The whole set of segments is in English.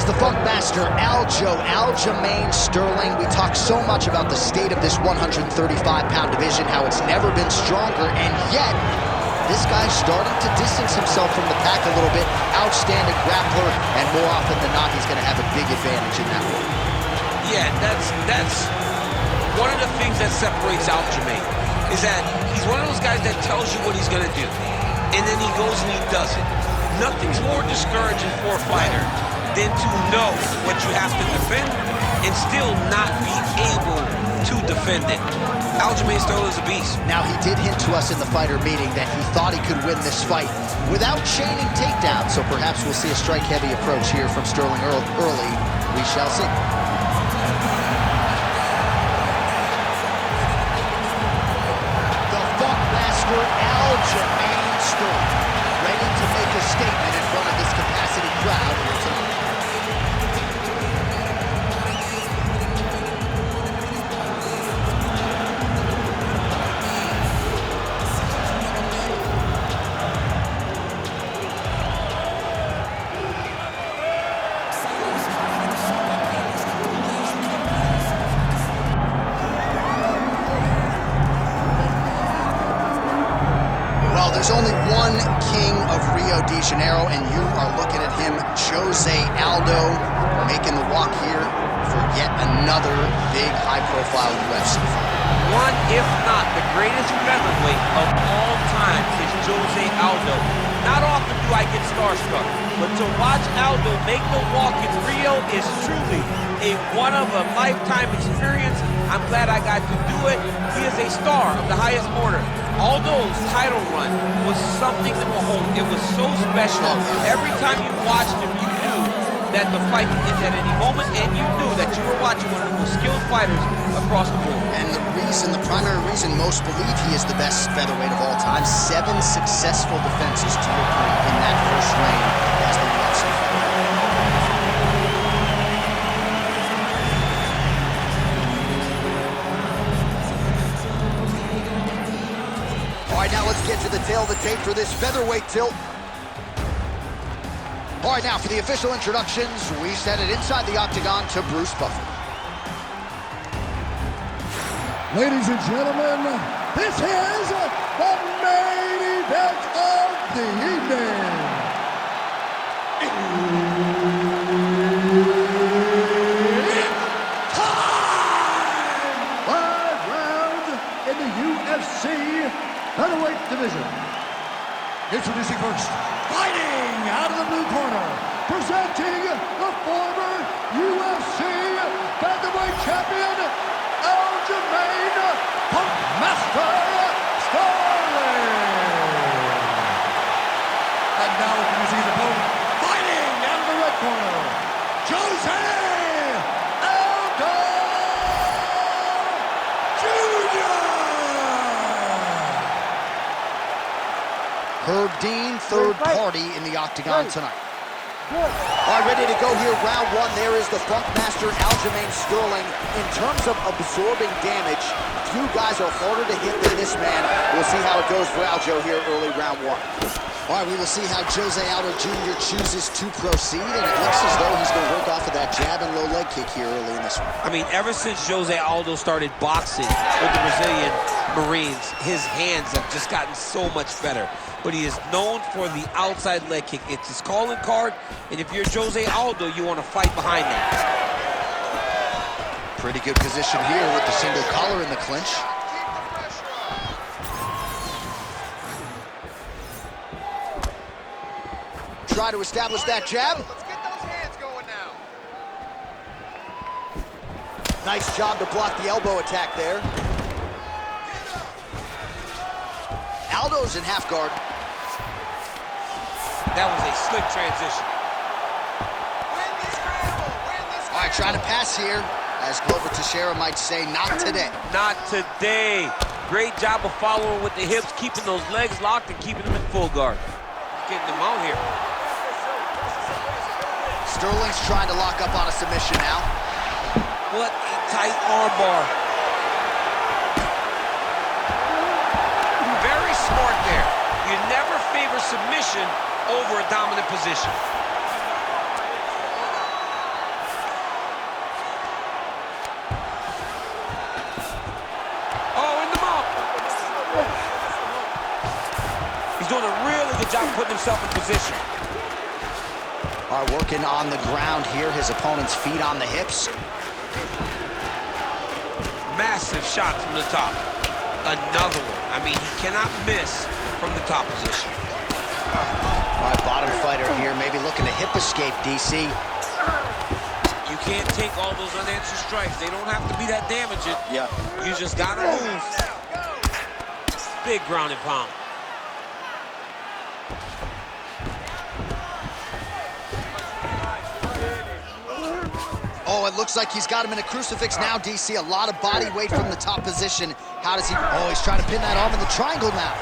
is the Funk Master, Aljamain Sterling. We talk so much about the state of this 135-pound division, how it's never been stronger, and yet this guy's starting to distance himself from the pack a little bit. Outstanding grappler, and more often than not, he's going to have a big advantage in that one. Yeah, that's one of the things that separates Aljamain, is that he's one of those guys that tells you what he's going to do, and then he goes and he does it. Nothing's more discouraging for a fighter than to know what you have to defend and still not be able to defend it. Aljamain Sterling is a beast. Now, he did hint to us in the fighter meeting that he thought he could win this fight without chaining takedowns, so perhaps we'll see a strike-heavy approach here from Sterling early. We shall see. The Funk Master, Aljamain Sterling, ready to make a statement in front of this capacity crowd here tonight. There's only one king of Rio de Janeiro, and you are looking at him, Jose Aldo, making the walk here for yet another big high-profile UFC fight. One, if not the greatest featherweight of all time, is Jose Aldo. Not often do I get starstruck, but to watch Aldo make the walk in Rio is truly a one-of-a-lifetime experience. I'm glad I got to do it. He is a star of the highest order. Aldo's title run was something to behold. It was so special. Every time you watched him, you knew that the fight could end at any moment, and you knew that you were watching one of the most skilled fighters across the board. And the primary reason most believe he is the best featherweight of all time, 7 successful defenses, to your point, in that first reign as the UFC featherweight. All right, now let's get to the tail of the tape for this featherweight tilt. All right, now for the official introductions, we send it inside the octagon to Bruce Buffer. Ladies and gentlemen, this is the main event of the evening. It's time! 5 rounds in the UFC featherweight division. Introducing first, fighting out of the blue corner, presenting the former UFC featherweight champion, Aljamain Funk Master Sterling. And now introducing his opponent, fighting out of the red corner, Jose Aldo Jr. Herb Dean, third party in the octagon tonight. All right, ready to go here, round 1. There is the Funk Master, Aljamain Sterling. In terms of absorbing damage, few guys are harder to hit than this man. We'll see how it goes for Aljo here early round 1. All right, we will see how Jose Aldo Jr. chooses to proceed, and it looks as though he's going to work off of that jab and low leg kick here early in this one. I mean, ever since Jose Aldo started boxing with the Brazilian Marines, his hands have just gotten so much better. But he is known for the outside leg kick. It's his calling card, and if you're Jose Aldo, you want to fight behind that. Pretty good position here with the single collar in the clinch. Try to establish that jab. Let's get those hands going now. Nice job to block the elbow attack there. Aldo's in half guard. That was a slick transition. Win this scramble. Win this scramble. All right, trying to pass here, as Glover Teixeira might say, not today. Not today. Great job of following with the hips, keeping those legs locked and keeping them in full guard. Getting them out here. Sterling's trying to lock up on a submission now. What a tight armbar. Very smart there. You never favor submission over a dominant position. doing a really good job putting himself in position. Are working on the ground here. His opponent's feet on the hips. Massive shot from the top. Another one. I mean, he cannot miss from the top position. All right, bottom fighter here, maybe looking to hip escape, DC. You can't take all those unanswered strikes. They don't have to be that damaging. Yeah. You just gotta move. Big ground and pound. Oh, it looks like he's got him in a crucifix now, DC. A lot of body weight from the top position. How does he... Oh, he's trying to pin that arm in the triangle now.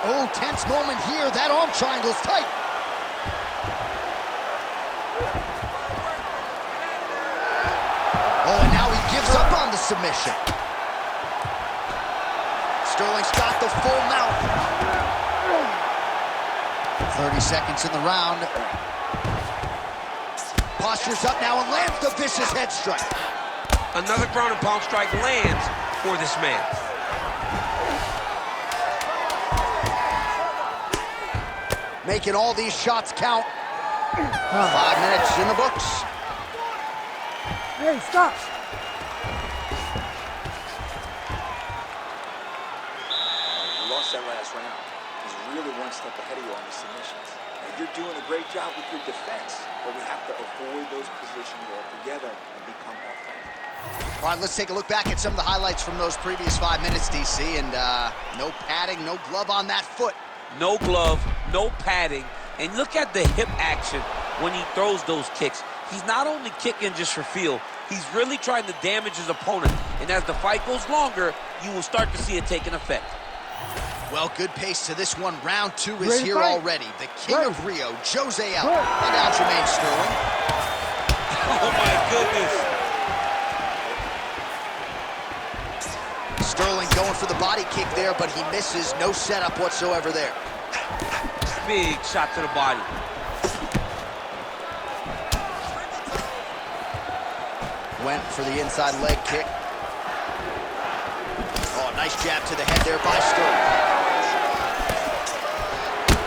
Oh, tense moment here. That arm triangle's tight. Oh, and now he gives up on the submission. Sterling's got the full mount. 30 seconds in the round. Postures up now and lands the vicious head strike. Another ground and pound strike lands for this man. Making all these shots count. 5 minutes in the books. Hey, stop. You lost that last round. He's really one step ahead of you on the submissions. And you're doing a great job with your defense, but we have to avoid those positions altogether and become authentic. All right, let's take a look back at some of the highlights from those previous 5 minutes, DC. And no padding, no glove on that foot. No glove, no padding. And look at the hip action when he throws those kicks. He's not only kicking just for feel, he's really trying to damage his opponent. And as the fight goes longer, you will start to see it taking effect. Well, good pace to this one. Round 2 is here already. The king of Rio, Jose Aldo, and Aljamain Sterling. Oh, my goodness. Sterling going for the body kick there, but he misses. No setup whatsoever there. Big shot to the body. Went for the inside leg kick. Oh, nice jab to the head there by Sterling.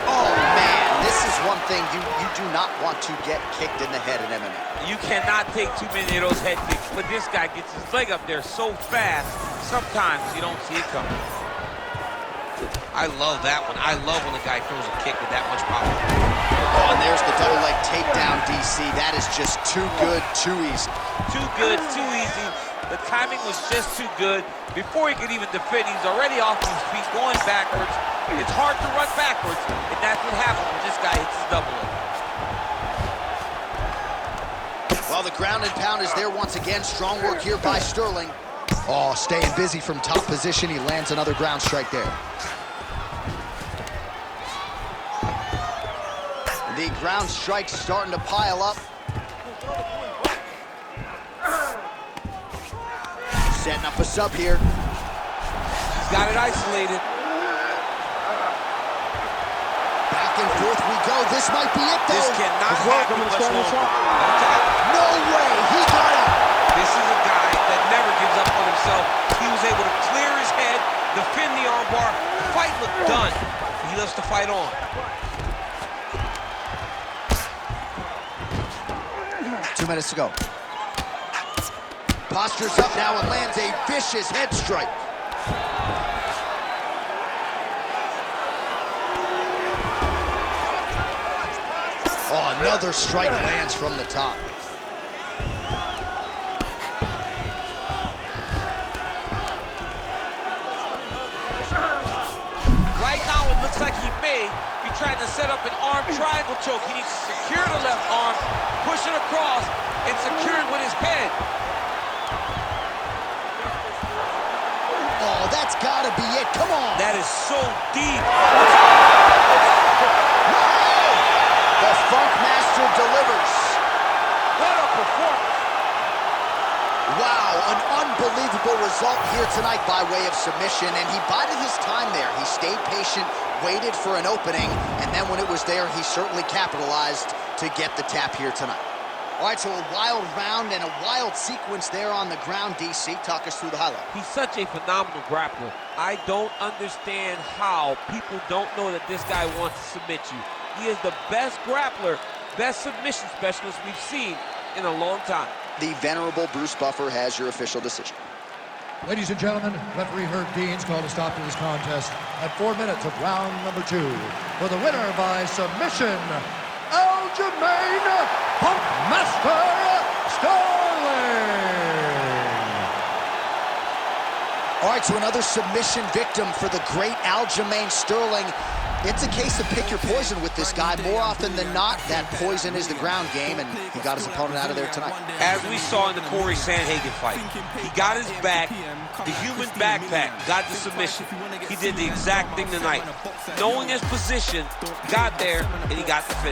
Oh, man, this is one thing you do not want to get kicked in the head in MMA. You cannot take too many of those head kicks, but this guy gets his leg up there so fast, sometimes you don't see it coming. I love that one. I love when the guy throws a kick with that much power. Oh, and there's the double leg takedown, DC. That is just too good, too easy. Too good, too easy. The timing was just too good. Before he could even defend, he's already off his feet, going backwards. It's hard to run backwards, and that's what happens when this guy hits his double leg. Well, the ground and pound is there once again. Strong work here by Sterling. Oh, staying busy from top position. He lands another ground strike there. The ground strikes starting to pile up. Setting up a sub here. He's got it isolated. Back and forth we go. This might be it, though. This cannot happen much longer. No way. He got it. This is a guy that never gives up on himself. He was able to clear his head, defend the armbar. The fight looked done. He loves to fight on. 2 minutes to go. Postures up now and lands a vicious head strike. Oh, another strike lands from the top. Right now, it looks like he may be trying to set up an arm triangle choke. He needs to secure the left arm, push it across, and secure it with his head. Oh, that's gotta be it. Come on. That is so deep. The Funk Master delivers. What a performance. Wow, an unbelievable result here tonight by way of submission, and he bided his time there. He stayed patient, waited for an opening, and then when it was there, he certainly capitalized to get the tap here tonight. All right, so a wild round and a wild sequence there on the ground, DC. Talk us through the highlight. He's such a phenomenal grappler. I don't understand how people don't know that this guy wants to submit you. He is the best grappler, best submission specialist we've seen in a long time. The venerable Bruce Buffer has your official decision. Ladies and gentlemen, referee Herb Dean's called a stop to this contest at 4 minutes of round number 2. For the winner by submission, Aljamain Sterling. All right, so another submission victim for the great Aljamain Sterling. It's a case of pick your poison with this guy. More often than not, that poison is the ground game, and he got his opponent out of there tonight. As we saw in the Corey Sandhagen fight, he got his back, the human backpack, got the submission. He did the exact thing tonight. Knowing his position, got there, and he got the finish.